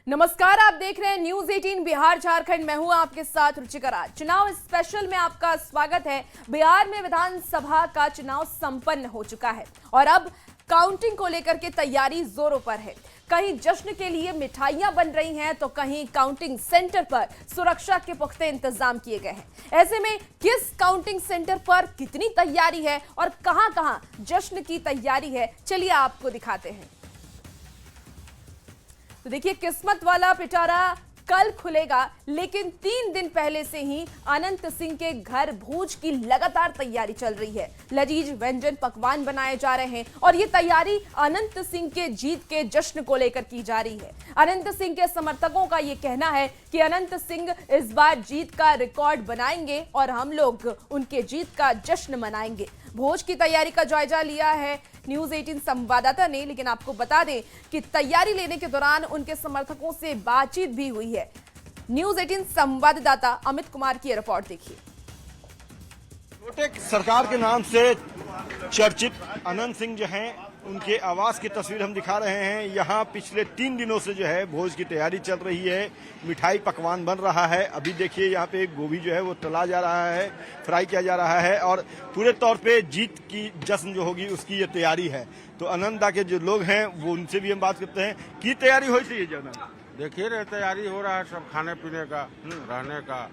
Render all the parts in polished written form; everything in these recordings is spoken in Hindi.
नमस्कार, आप देख रहे हैं न्यूज 18 बिहार झारखंड। मैं हूं आपके साथ रुचिकरा। चुनाव स्पेशल में आपका स्वागत है। बिहार में विधानसभा का चुनाव संपन्न हो चुका है और अब काउंटिंग को लेकर के तैयारी जोरों पर है। कहीं जश्न के लिए मिठाइयां बन रही हैं तो कहीं काउंटिंग सेंटर पर सुरक्षा के पुख्ते इंतजाम किए गए हैं। ऐसे में किस काउंटिंग सेंटर पर कितनी तैयारी है और कहां-कहां जश्न की तैयारी है, चलिए आपको दिखाते हैं। तो देखिए, किस्मत वाला पिटारा कल खुलेगा, लेकिन 3 दिन पहले से ही अनंत सिंह के घर भोज की लगातार तैयारी चल रही है। लजीज व्यंजन पकवान बनाए जा रहे हैं और ये तैयारी अनंत सिंह के जीत के जश्न को लेकर की जा रही है। अनंत सिंह के समर्थकों का ये कहना है कि अनंत सिंह इस बार जीत का रिकॉर्ड बनाएंगे और हम लोग उनके जीत का जश्न मनाएंगे। भोज की तैयारी का जायजा लिया है न्यूज 18 संवाददाता ने, लेकिन आपको बता दें कि तैयारी लेने के दौरान उनके समर्थकों से बातचीत भी हुई है। न्यूज 18 संवाददाता अमित कुमार की रिपोर्ट देखिए। छोटे सरकार के नाम से चर्चित अनंत सिंह जो हैं, उनके आवास की तस्वीर हम दिखा रहे हैं। यहाँ पिछले 3 दिनों से जो है भोज की तैयारी चल रही है, मिठाई पकवान बन रहा है। अभी देखिए यहाँ पे गोभी जो है वो तला जा रहा है, फ्राई किया जा रहा है और पूरे तौर पे जीत की जश्न जो होगी उसकी ये तैयारी है। तो अनंता के जो लोग हैं वो उनसे भी हम बात करते हैं कि तैयारी हो चाहिए जो ना। देखिए रे, तैयारी हो रहा है सब खाने पीने का, रहने का।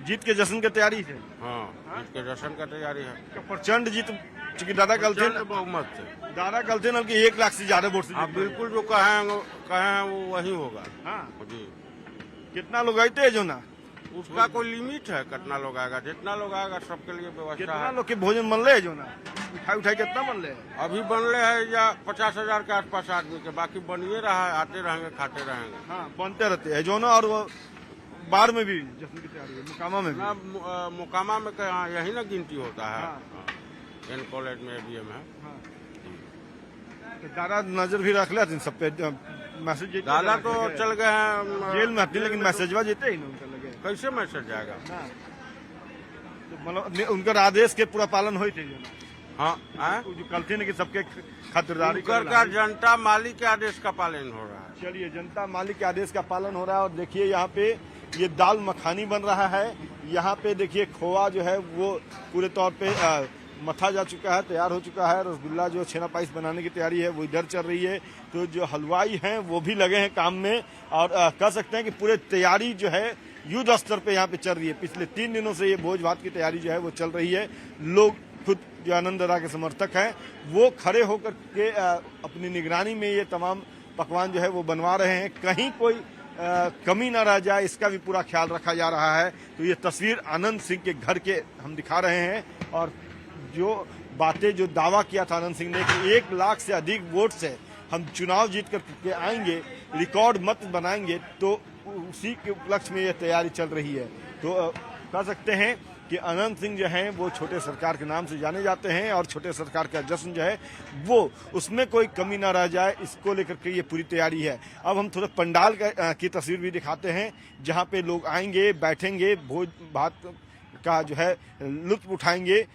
जीत के जश्न की तैयारी है। हाँ, जीत के जश्न का तैयारी है। प्रचंड जीत, चूंकि दादा कल थे, बहुमत से दादा कल थे ना कि 1 लाख से ज्यादा वोट से आप बिल्कुल जो कहें वो वही होगा। हाँ जी, कितना लोग आते हैं जो ना, उसका कोई लिमिट है? कितना लोग आएगा? जितना लोग आएगा सबके लिए व्यवस्था कितना है। लोग के भोजन बन रहे जो ना, मिठाई उठाई कितना बन रहे हैं? अभी बनले है या 50,000 के आसपास आदमी के, बाकी बनिए रहा है, आते रहेंगे खाते रहेंगे। हाँ, बनते रहते हैं जो ना। और वो बाहर में भी जश्न की तैयारी है, मुकामा में भी। ना मुकामा में यही ना गिनती होता है। हाँ। एन कॉलेज में ABM है। हाँ। तो दादा नजर भी रख लेते सब पे, मैसेज दादा तो चल गए हैं जेल में आते, लेकिन मैसेजवा जेते ही ना उनका लगे। कैसे मैसेज जाएगा? हाँ। तो मतलब उनका आदेश के पूरा पालन होते जो ना। हाँ, जो कल थे ना कि सबके खातिरदारी का जनता मालिक के आदेश का पालन हो रहा है। चलिए, जनता मालिक के आदेश का पालन हो रहा है। और देखिए यहाँ पे ये दाल मखानी बन रहा है। यहाँ पे देखिए खोआ जो है वो पूरे तौर पे मथा जा चुका है, तैयार हो चुका है। रसगुल्ला जो छेना पाइस बनाने की तैयारी है वो इधर चल रही है। तो जो हलवाई हैं वो भी लगे हैं काम में और कह सकते हैं कि पूरे तैयारी जो है युद्ध स्तर पे यहाँ पे चल रही है। पिछले 3 दिनों से ये भोज भात की तैयारी जो है वो चल रही है। लोग खुद जो आनंद दादा के समर्थक हैं वो खड़े होकर के अपनी निगरानी में ये तमाम पकवान जो है वो बनवा रहे हैं। कहीं कोई कमी ना रह जाए, इसका भी पूरा ख्याल रखा जा रहा है। तो ये तस्वीर अनंत सिंह के घर के हम दिखा रहे हैं और जो बातें, जो दावा किया था अनंत सिंह ने कि 1 लाख से अधिक वोट से हम चुनाव जीत कर आएंगे, रिकॉर्ड मत बनाएंगे, तो उसी के उपलक्ष्य में ये तैयारी चल रही है। तो कह सकते हैं कि अनंत सिंह जो हैं वो छोटे सरकार के नाम से जाने जाते हैं और छोटे सरकार का जश्न जो है वो उसमें कोई कमी ना रह जाए, इसको लेकर के ये पूरी तैयारी है। अब हम थोड़ा पंडाल की तस्वीर भी दिखाते हैं, जहाँ पे लोग आएंगे, बैठेंगे, भोज भात का जो है लुत्फ उठाएंगे।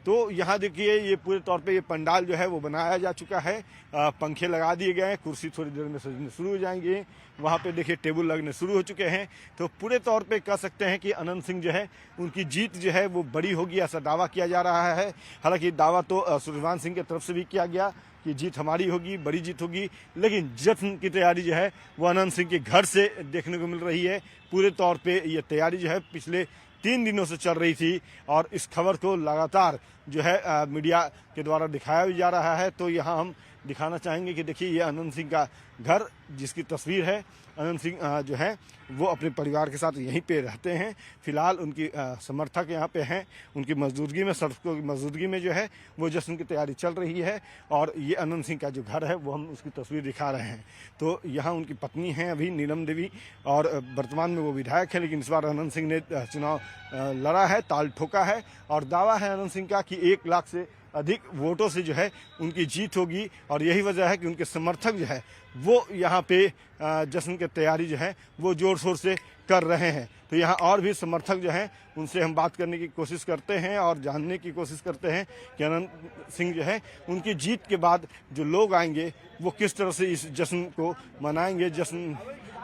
तो यहाँ देखिए ये पूरे तौर पे ये पंडाल जो है वो बनाया जा चुका है। पंखे लगा दिए गए हैं, कुर्सी थोड़ी देर में सजने शुरू हो जाएंगे। वहाँ पे देखिए टेबल लगने शुरू हो चुके हैं। तो पूरे तौर पे कह सकते हैं कि अनंत सिंह जो है उनकी जीत जो है वो बड़ी होगी, ऐसा दावा किया जा रहा है। हालांकि दावा तो सूर्यवान सिंह की तरफ से भी किया गया कि जीत हमारी होगी, बड़ी जीत होगी, लेकिन जश्न की तैयारी जो है वो अनंत सिंह के घर से देखने को मिल रही है। पूरे तौर पे ये तैयारी जो है पिछले 3 दिनों से चल रही थी और इस खबर को लगातार जो है मीडिया के द्वारा दिखाया भी जा रहा है। तो यहाँ हम दिखाना चाहेंगे कि देखिए ये अनंत सिंह का घर, जिसकी तस्वीर है। अनंत सिंह जो है वो अपने परिवार के साथ यहीं पे रहते हैं। फिलहाल उनकी समर्थक यहाँ पे हैं, उनकी मौजूदगी में, सर्वकों की मौजूदगी में जो है वो जश्न की तैयारी चल रही है। और ये अनंत सिंह का जो घर है वो हम उसकी तस्वीर दिखा रहे हैं। तो यहाँ उनकी पत्नी हैं अभी नीलम देवी, और वर्तमान में वो विधायक है, लेकिन इस बार अनंत सिंह ने चुनाव लड़ा है, ताल ठोका है और दावा है अनंत सिंह का कि 1 लाख से अधिक वोटों से जो है उनकी जीत होगी। और यही वजह है कि उनके समर्थक जो है वो यहाँ पे जश्न की तैयारी जो है वो जोर शोर से कर रहे हैं। तो यहाँ और भी समर्थक जो हैं उनसे हम बात करने की कोशिश करते हैं और जानने की कोशिश करते हैं कि अनंत सिंह जो है उनकी जीत के बाद जो लोग आएंगे वो किस तरह से इस जश्न को मनाएंगे। जश्न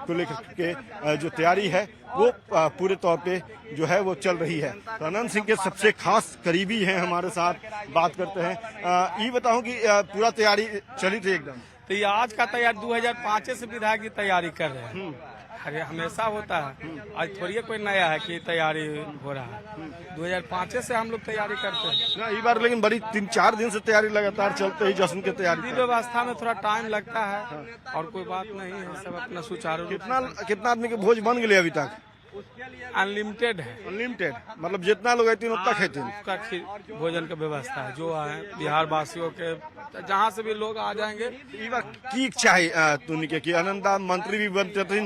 को लेकर के जो तैयारी है वो पूरे तौर पे जो है वो चल रही है। तो अनंत सिंह के सबसे खास करीबी हैं हमारे साथ, बात करते हैं। ये बताऊं कि पूरा तैयारी चली थी एकदम? तो ये आज का तैयारी 2005 से विधायक की तैयारी कर रहे हैं। अरे हमेशा होता है, आज थोड़ी कोई नया है कि तैयारी हो रहा है। 2005 से हम लोग तैयारी करते हैं ना, इस बार लेकिन बड़ी 3-4 दिन से तैयारी लगातार चलते ही जश्न की तैयारी। व्यवस्था में थोड़ा टाइम लगता है और कोई बात नहीं है, सब अपना सुचारू। कितना आदमी के भोज बन गए अभी तक? अनलिमिटेड है। अनलिमिटेड मतलब जितना लोग आते उतना खेते हैं। उसका भोजन का व्यवस्था है, जो है बिहार वासियों के जहाँ से भी लोग आ जाएंगे। की इच्छा है तुमने कि अनंता मंत्री भी बनते थे?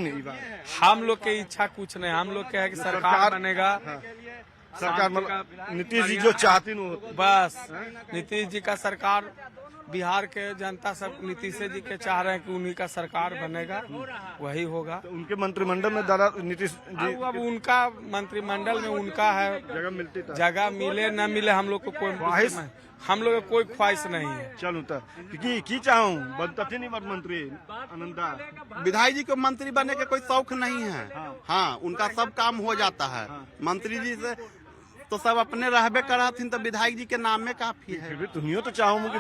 हम लोग की इच्छा कुछ नहीं, हम लोग क्या है कि सरकार बनेगा। सरकार मतलब नीतीश जी जो चाहती बस नीतीश जी का सरकार, बिहार के जनता सब नीतीश जी के चाह रहे हैं कि उन्हीं का सरकार बनेगा, वही होगा। तो उनके मंत्रिमंडल में दादा नीतीश जी, अब उनका मंत्रिमंडल में उनका है, जगह मिलती था। जगह मिले न मिले हम लोग को कोई ख्वाहिश, हम लोग को कोई ख्वाहिश नहीं है। चलू तो की चाहूँ बनता थे नहीं मंत्री अनंता। विधायक जी को मंत्री बनने के कोई शौक नहीं है। हाँ, उनका सब काम हो जाता है। मंत्री जी से तो सब अपने रहबे करा थी, तो विधायक जी के नाम में काफी है। फिर तुम्हें तो चाहूँ कि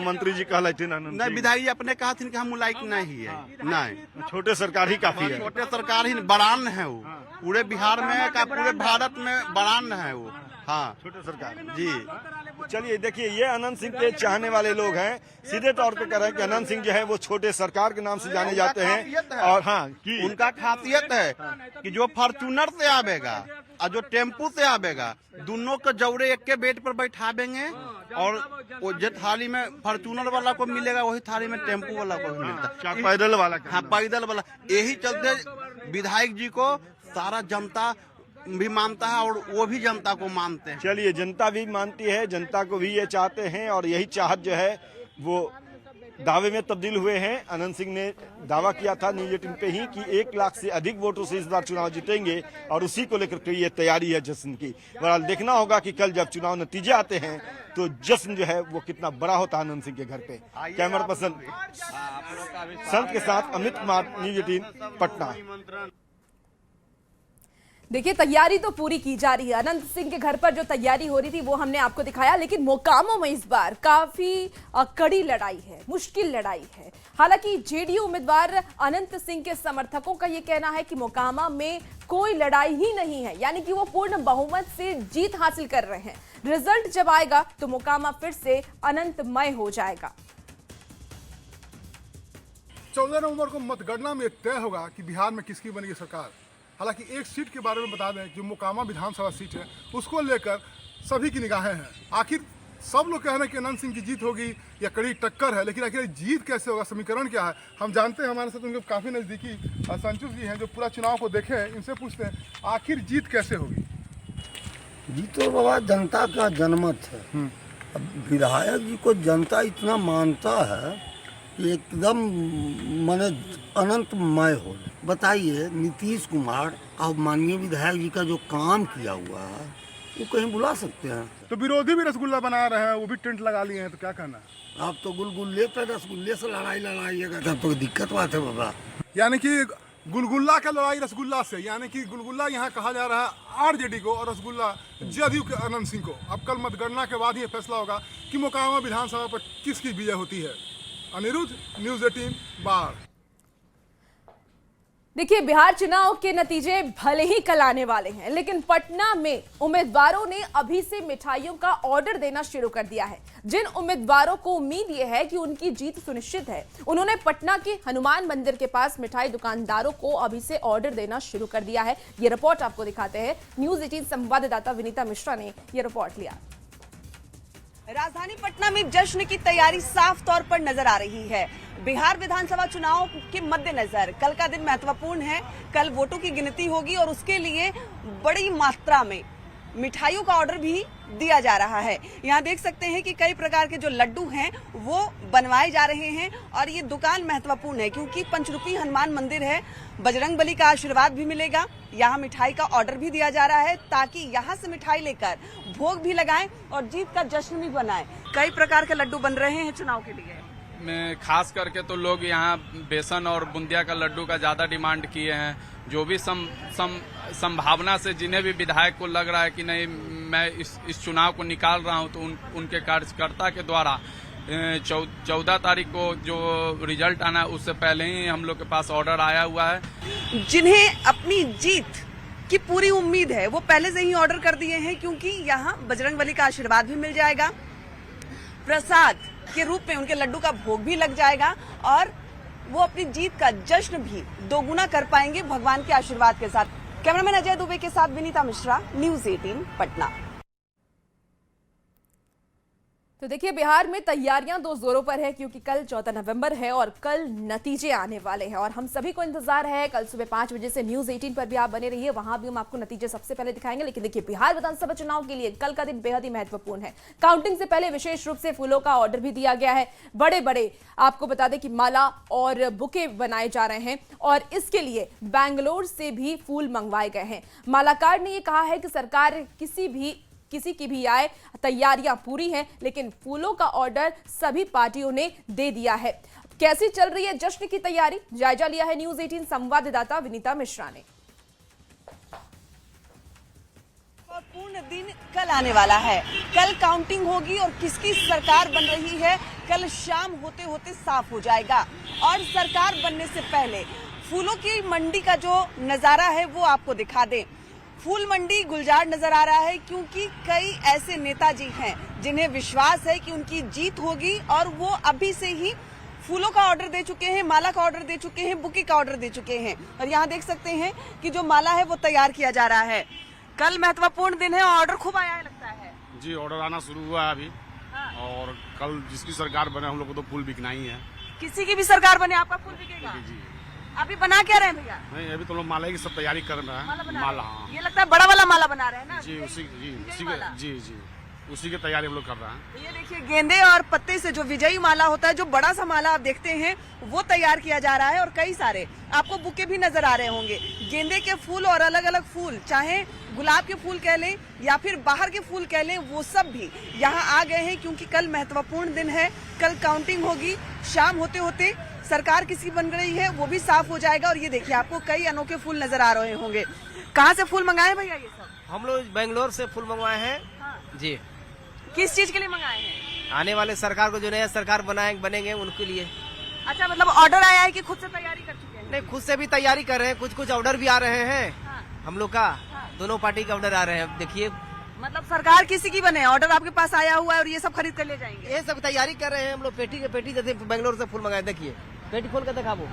मंत्री जी कहला थे। नहीं, विधायक जी अपने कहा थी कि हम लायक नहीं है। नहीं, छोटे सरकार ही काफी है। छोटे सरकार ही बड़ान है वो, पूरे बिहार में का पूरे भारत में बड़ान है वो। हाँ, छोटे सरकार जी। चलिए देखिए, ये अनंत सिंह के चाहने वाले लोग हैं, सीधे तौर पे कह रहे हैं कि अनंत सिंह जो है वो छोटे सरकार के नाम से जाने जाते हैं। और हाँ, कि उनका खासियत है कि जो फॉर्चूनर से आवेगा और जो टेम्पू से आवेगा, दोनों को जौरे एक के बेड पर बैठावेंगे और वो जो थाली में फॉर्चूनर वाला को मिलेगा वही थाली में टेम्पू वाला को भी मिलता है। पैदल वाला। हाँ, पैदल वाला। यही चलते विधायक जी को सारा जनता भी मानता है और वो भी जनता को मानते हैं। चलिए, जनता भी मानती है, जनता को भी ये चाहते हैं और यही चाहत जो है वो दावे में तब्दील हुए हैं। अनंत सिंह ने दावा किया था न्यूज 18 पे ही कि 1 लाख से अधिक वोटों से इस बार चुनाव जीतेंगे और उसी को लेकर के ये तैयारी है जश्न की। बहरहाल देखना होगा कि कल जब चुनाव नतीजे आते हैं तो जश्न जो है वो कितना बड़ा होता है अनंत सिंह के घर पे। कैमरा पर्सन संत के साथ अमित कुमार, न्यूज 18 पटना। देखिए, तैयारी तो पूरी की जा रही है। अनंत सिंह के घर पर जो तैयारी हो रही थी वो हमने आपको दिखाया, लेकिन मोकामा में इस बार काफी कड़ी लड़ाई है, मुश्किल लड़ाई है। हालांकि जेडीयू उम्मीदवार अनंत सिंह के समर्थकों का ये कहना है कि मोकामा में कोई लड़ाई ही नहीं है, यानी कि वो पूर्ण बहुमत से जीत हासिल कर रहे हैं। रिजल्ट जब आएगा तो मोकामा फिर से अनंतमय हो जाएगा। 14 नवंबर को मतगणना में तय होगा कि बिहार में किसकी बनेगी सरकार। हालांकि एक सीट के बारे में बता दें, जो मोकामा विधानसभा सीट है उसको लेकर सभी की निगाहें हैं। आखिर सब लोग कह रहे हैं कि अनंत सिंह की जीत होगी या कड़ी टक्कर है, लेकिन आखिर जीत कैसे होगा, समीकरण क्या है, हम जानते हैं। हमारे साथ उनके काफ़ी नज़दीकी संतोष जी हैं जो पूरा चुनाव को देखे हैं, इनसे पूछते हैं आखिर जीत कैसे होगी। जीत तो बाबा जनता का जनमत है। अब विधायक जी को जनता इतना मानता है कि एकदम माने अनंतमय हो। बताइए, नीतीश कुमार और माननीय विधायक जी का जो काम किया हुआ है वो कहीं बुला सकते हैं? तो विरोधी भी रसगुल्ला बना रहे हैं, वो भी टेंट लगा लिए हैं, तो क्या कहना है? आप तो गुलगुल्ले पे रसगुल्ले से लड़ाइएगा तब तो दिक्कत बात है बाबा। यानी कि गुलगुल्ला का लड़ाई रसगुल्ला से, यानी कि गुलगुल्ला यहाँ कहा जा रहा है आरजेडी को और रसगुल्ला जदयू के अनंत सिंह को। अब कल मतगणना के बाद ये फैसला होगा कि मोकामा विधानसभा पर किसकी विजय होती है। अनिरुद्ध, न्यूज 18 बाढ़। देखिए, बिहार चुनाव के नतीजे भले ही कल आने वाले हैं, लेकिन पटना में उम्मीदवारों ने अभी से मिठाइयों का ऑर्डर देना शुरू कर दिया है। जिन उम्मीदवारों को उम्मीद यह है कि उनकी जीत सुनिश्चित है, उन्होंने पटना के हनुमान मंदिर के पास मिठाई दुकानदारों को अभी से ऑर्डर देना शुरू कर दिया है। ये रिपोर्ट आपको दिखाते हैं। न्यूज 18 संवाददाता विनीता मिश्रा ने यह रिपोर्ट लिया। राजधानी पटना में जश्न की तैयारी साफ तौर पर नजर आ रही है। बिहार विधानसभा चुनाव के मद्देनजर कल का दिन महत्वपूर्ण है। कल वोटों की गिनती होगी और उसके लिए बड़ी मात्रा में मिठाइयों का ऑर्डर भी दिया जा रहा है। यहाँ देख सकते हैं कि कई प्रकार के जो लड्डू हैं वो बनवाए जा रहे हैं और ये दुकान महत्वपूर्ण है क्योंकि पंचरूपी हनुमान मंदिर है, बजरंगबली का आशीर्वाद भी मिलेगा। यहाँ मिठाई का ऑर्डर भी दिया जा रहा है ताकि यहाँ से मिठाई लेकर भोग भी लगाएं और जीत का जश्न भी बनाएं। कई प्रकार के लड्डू बन रहे हैं चुनाव के लिए। में खास करके तो लोग यहाँ बेसन और बूंदिया का लड्डू का ज्यादा डिमांड किए हैं। जो भी संभावना से जिन्हें भी विधायक को लग रहा है कि नहीं मैं इस चुनाव को निकाल रहा हूं, तो उनके कार्यकर्ता के द्वारा 14 तारीख को जो रिजल्ट आना है उससे पहले ही हम लोग के पास ऑर्डर आया हुआ है। जिन्हें अपनी जीत की पूरी उम्मीद है वो पहले से ही ऑर्डर कर दिए हैं क्योंकि यहाँ बजरंगबली का आशीर्वाद भी मिल जाएगा, प्रसाद के रूप में उनके लड्डू का भोग भी लग जाएगा और वो अपनी जीत का जश्न भी दोगुना कर पाएंगे भगवान के आशीर्वाद के साथ। कैमरामैन अजय दुबे के साथ विनीता मिश्रा, न्यूज़ 18 पटना। तो देखिए बिहार में तैयारियां दो जोरों पर है क्योंकि कल 14 नवंबर है और कल नतीजे आने वाले हैं और हम सभी को इंतजार है। कल सुबह 5 बजे से न्यूज़ 18 पर भी आप बने रहिए, वहां भी हम आपको नतीजे सबसे पहले दिखाएंगे। लेकिन देखिए बिहार विधानसभा चुनाव के लिए कल का दिन बेहद ही महत्वपूर्ण है। काउंटिंग से पहले विशेष रूप से फूलों का ऑर्डर भी दिया गया है। बड़े बड़े आपको बता दें कि माला और बुके बनाए जा रहे हैं और इसके लिए बैंगलोर से भी फूल मंगवाए गए हैं। मालाकार ने यह कहा है कि सरकार किसी की भी आए, तैयारियां पूरी हैं, लेकिन फूलों का ऑर्डर सभी पार्टियों ने दे दिया है। कैसी चल रही है जश्न की तैयारी, जायजा लिया है न्यूज़ 18 संवाददाता विनीता मिश्रा ने। पूर्ण दिन कल आने वाला है। कल काउंटिंग होगी और किसकी सरकार बन रही है कल शाम होते होते साफ हो जाएगा। और सरकार बनने से पहले फूलों की मंडी का जो नजारा है वो आपको दिखा दें। फूल मंडी गुलजार नजर आ रहा है क्योंकि कई ऐसे नेताजी हैं जिन्हें विश्वास है कि उनकी जीत होगी और वो अभी से ही फूलों का ऑर्डर दे चुके हैं, माला का ऑर्डर दे चुके हैं, बुके का ऑर्डर दे चुके हैं। और यहाँ देख सकते हैं कि जो माला है वो तैयार किया जा रहा है। कल महत्वपूर्ण दिन है, ऑर्डर खूब आया है लगता है। जी ऑर्डर आना शुरू हुआ है अभी। हाँ। और कल जिसकी सरकार बने हम लोग को तो फूल बिकना ही है। किसी की भी सरकार बने आपका फूल बिकेगा। जी अभी बना क्या रहे हैं भैया? नहीं अभी तो लोग माला की सब तैयारी कर रहे हैं। माला हाँ। ये लगता है बड़ा वाला माला बना रहे हैं ना? जी उसी की तैयारी हम लोग कर रहे हैं। ये देखिए गेंदे और पत्ते से जो विजयी माला होता है, जो बड़ा सा माला आप देखते हैं वो तैयार किया जा रहा है। और कई सारे आपको बुके भी नजर आ रहे होंगे, गेंदे के फूल और अलग अलग फूल, चाहे गुलाब के फूल कह लें या फिर बाहर के फूल कह लें, वो सब भी यहाँ आ गए हैं क्योंकि कल महत्वपूर्ण दिन है। कल काउंटिंग होगी, शाम होते होते सरकार किसी बन रही है वो भी साफ हो जाएगा। और ये देखिए आपको कई अनोखे फूल नजर आ रहे होंगे। कहाँ से फूल मंगाए भैया ये सब? हम लोग बेंगलोर से फूल मंगवाए हैं। हाँ। जी किस चीज के लिए मंगाए हैं? आने वाले सरकार को जो नया सरकार बनेंगे उनके लिए। अच्छा, मतलब ऑर्डर आया है कि खुद से तैयारी कर चुके हैं? नहीं, खुद से भी तैयारी कर रहे हैं, कुछ ऑर्डर भी आ रहे हैं। हाँ। हम लोग का हाँ। दोनों पार्टी का ऑर्डर आ रहे हैं। देखिए मतलब सरकार किसी की बने, ऑर्डर आपके पास आया हुआ है और ये सब खरीद कर ले जाएंगे। ये सब तैयारी कर रहे हैं हम लोग। पेटी जैसे बेंगलोर से फूल मंगाए। देखिए पेटी खोल कर दिखाओ।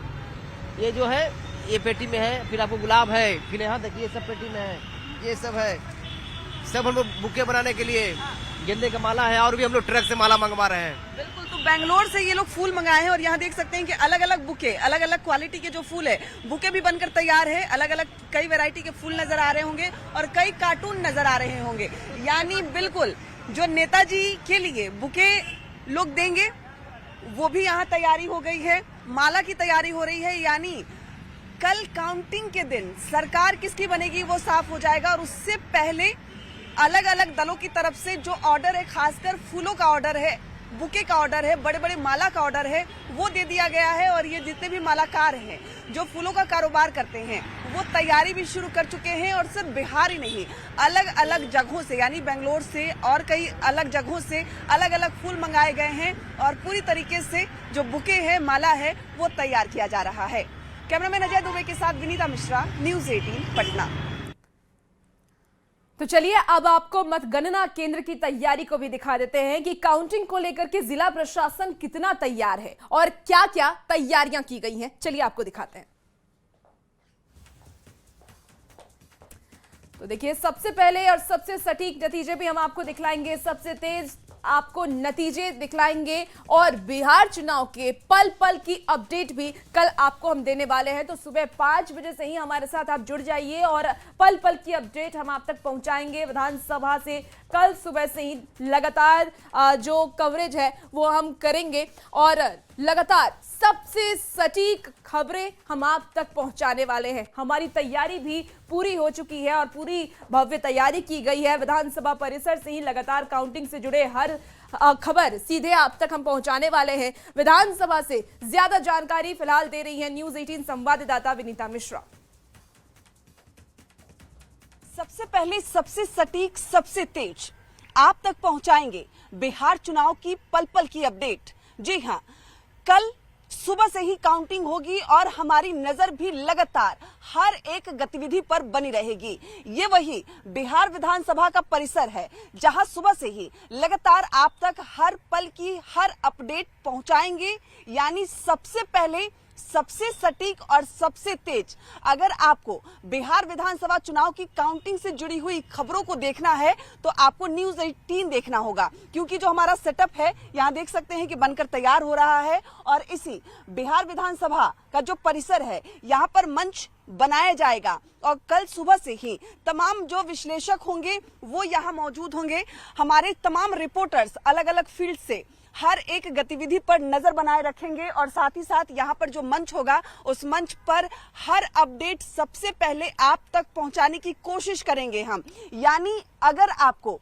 ये जो है ये पेटी में है, फिर आपको गुलाब है, फिर यहाँ देखिए सब पेटी में है। ये सब है, सब हम लोग बुके बनाने के लिए गेंदे का माला है और भी हम लोग ट्रक से माला मंगवा रहे हैं। बिल्कुल, तो बेंगलोर से ये लोग फूल मंगाए हैं और यहाँ देख सकते हैं कि अलग अलग बुके, अलग अलग क्वालिटी के जो फूल है, बुके भी बनकर तैयार है। अलग अलग कई वैरायटी के फूल नजर आ रहे होंगे और कई कार्टून नजर आ रहे होंगे। यानी बिल्कुल जो नेताजी के लिए बुके लोग देंगे वो भी यहाँ तैयारी हो गई है, माला की तैयारी हो रही है। यानी कल काउंटिंग के दिन सरकार किसकी बनेगी वो साफ हो जाएगा। और उससे पहले अलग अलग दलों की तरफ से जो ऑर्डर है, खासकर फूलों का ऑर्डर है, बुके का ऑर्डर है, बड़े बड़े माला का ऑर्डर है, वो दे दिया गया है। और ये जितने भी मालाकार हैं जो फूलों का कारोबार करते हैं वो तैयारी भी शुरू कर चुके हैं। और सिर्फ बिहार ही नहीं, अलग अलग जगहों से यानी बेंगलोर से और कई अलग जगहों से अलग अलग फूल मंगाए गए हैं और पूरी तरीके से जो बुके है, माला है, वो तैयार किया जा रहा है। कैमरामैन अजय दुबे के साथ विनीता मिश्रा, न्यूज़ 18 पटना। तो चलिए अब आपको मतगणना केंद्र की तैयारी को भी दिखा देते हैं कि काउंटिंग को लेकर के जिला प्रशासन कितना तैयार है और क्या क्या तैयारियां की गई हैं। चलिए आपको दिखाते हैं। तो देखिए सबसे पहले और सबसे सटीक नतीजे भी हम आपको दिखलाएंगे। सबसे तेज आपको नतीजे दिखलाएंगे और बिहार चुनाव के पल पल की अपडेट भी कल आपको हम देने वाले हैं। तो सुबह 5 बजे से ही हमारे साथ आप जुड़ जाइए और पल पल की अपडेट हम आप तक पहुंचाएंगे। विधानसभा से कल सुबह से ही लगातार जो कवरेज है वो हम करेंगे और लगातार सबसे सटीक खबरें हम आप तक पहुंचाने वाले हैं। हमारी तैयारी भी पूरी हो चुकी है और पूरी भव्य तैयारी की गई है। विधानसभा परिसर से ही लगातार काउंटिंग से जुड़े हर खबर सीधे आप तक हम पहुंचाने वाले हैं। विधानसभा से ज्यादा जानकारी फिलहाल दे रही है न्यूज़ 18 संवाददाता विनीता मिश्रा। सबसे पहले सबसे सटीक सबसे तेज आप तक पहुंचाएंगे बिहार चुनाव की पल पल की अपडेट। जी हां, कल सुबह से ही काउंटिंग होगी और हमारी नजर भी लगातार हर एक गतिविधि पर बनी रहेगी। ये वही बिहार विधानसभा का परिसर है जहां सुबह से ही लगातार आप तक हर पल की हर अपडेट पहुंचाएंगे। यानी सबसे पहले सबसे सटीक और सबसे तेज। अगर आपको बिहार विधानसभा चुनाव की काउंटिंग से जुड़ी हुई खबरों को देखना है तो आपको न्यूज़ 18 देखना होगा, क्योंकि जो हमारा सेटअप है यहाँ देख सकते हैं कि बनकर तैयार हो रहा है और इसी बिहार विधानसभा का जो परिसर है यहाँ पर मंच बनाया जाएगा और कल सुबह से ही तमाम जो विश्लेषक होंगे वो यहाँ मौजूद होंगे। हमारे तमाम रिपोर्टर्स अलग अलग फील्ड से हर एक गतिविधि पर नजर बनाए रखेंगे और साथ ही साथ यहाँ पर जो मंच होगा उस मंच पर हर अपडेट सबसे पहले आप तक पहुंचाने की कोशिश करेंगे हम। यानी अगर आपको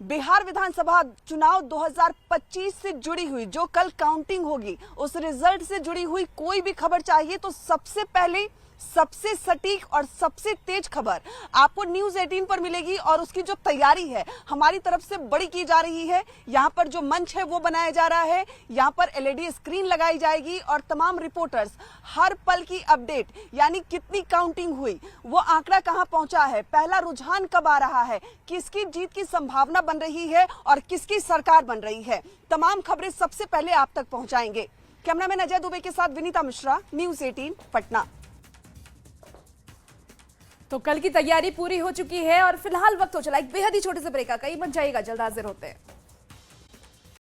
बिहार विधानसभा चुनाव 2025 से जुड़ी हुई जो कल काउंटिंग होगी उस रिजल्ट से जुड़ी हुई कोई भी खबर चाहिए तो सबसे पहले सबसे सटीक और सबसे तेज खबर आपको न्यूज़ 18 पर मिलेगी और उसकी जो तैयारी है हमारी तरफ से बड़ी की जा रही है। यहाँ पर जो मंच है वो बनाया जा रहा है, यहाँ पर LED स्क्रीन लगाई जाएगी और तमाम रिपोर्टर्स हर पल की अपडेट यानी कितनी काउंटिंग हुई, वो आंकड़ा कहाँ पहुंचा है, पहला रुझान कब आ रहा है, किसकी जीत की संभावना बन रही है और किसकी सरकार बन रही है, तमाम खबरें सबसे पहले आप तक पहुंचाएंगे। कैमरामैन अजय दुबे के साथ विनीता मिश्रा, न्यूज़ 18 पटना। तो कल की तैयारी पूरी हो चुकी है और फिलहाल वक्त हो चला एक बेहद ही छोटे से ब्रेक का। कहीं मत जाइएगा, जल्द हाजिर होते हैं।